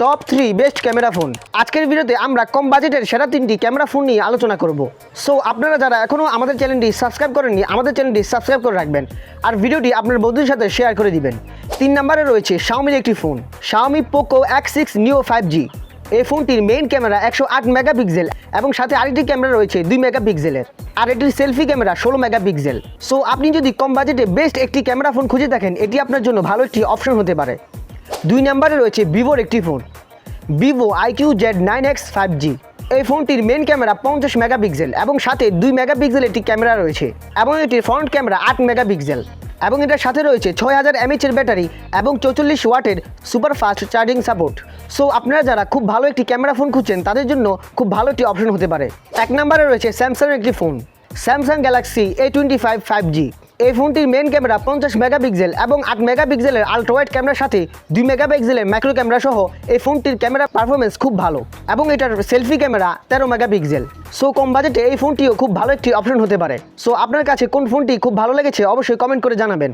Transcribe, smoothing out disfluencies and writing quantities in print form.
Top 3 best camera phone. আজকের ভিডিওতে আমরা কম বাজেটের সেরা 3টি ক্যামেরা ফোন নিয়ে আলোচনা করব। সো আপনারা যারা এখনও আমাদের চ্যানেলটি সাবস্ক্রাইব করেননি, আমাদের চ্যানেলটি সাবস্ক্রাইব করে রাখবেন আর ভিডিওটি আপনার বন্ধুদের সাথে শেয়ার করে দিবেন। 3 নম্বরে রয়েছে Xiaomiর একটি phone, Xiaomi Poco X6 Neo 5G। এই ফোনটির মেইন ক্যামেরা 108 মেগাপিক্সেল এবং সাথে আরেকটি ক্যামেরা রয়েছে 2 মেগাপিক্সেলের, আর এটির সেলফি ক্যামেরা 16 মেগাপিক্সেল। সো আপনি যদি কম বাজেটে বেস্ট একটি ক্যামেরা ফোন খুঁজে দেখেন, এটি আপনার জন্য ভালো একটি অপশন হতে পারে। 2 নম্বরে রয়েছে ভিভোর একটি phone, Vivo IQ Z9X 5G। এই ফোনটির মেইন ক্যামেরা 50 মেগাপিক্সেল এবং সাথে 2 মেগাপিক্সেল একটি ক্যামেরা রয়েছে এবং এটির ফ্রন্ট ক্যামেরা 8 মেগাপিক্সেল এবং এটার সাথে রয়েছে 6000 mAh এর ব্যাটারি এবং 44 ওয়াটের super fast charging support. So আপনারা যারা খুব ভালো একটি ক্যামেরা ফোন খুঁজছেন তাদের জন্য খুব ভালো একটি অপশন হতে পারে। 1 নম্বরে রয়েছে স্যামসাংয়ের একটি phone, Samsung Galaxy A25 5G। এই ফোনটির মেইন ক্যামেরা 50 মেগাপিক্সেল এবং 8 মেগাপিক্সেলের আলট্রা ওয়াইড ক্যামেরার সাথে 2 মেগাপিক্সেলের ম্যাক্রো ক্যামেরা সহ এই ফোনটির ক্যামেরা পারফরমেন্স খুব ভালো এবং এটার সেলফি ক্যামেরা 13 মেগাপিক্সেল। সো কম বাজেটে এই ফোনটিও খুব ভালো একটি অপশন হতে পারে। সো আপনার কাছে কোন ফোনটি খুব ভালো লেগেছে অবশ্যই কমেন্ট করে জানাবেন।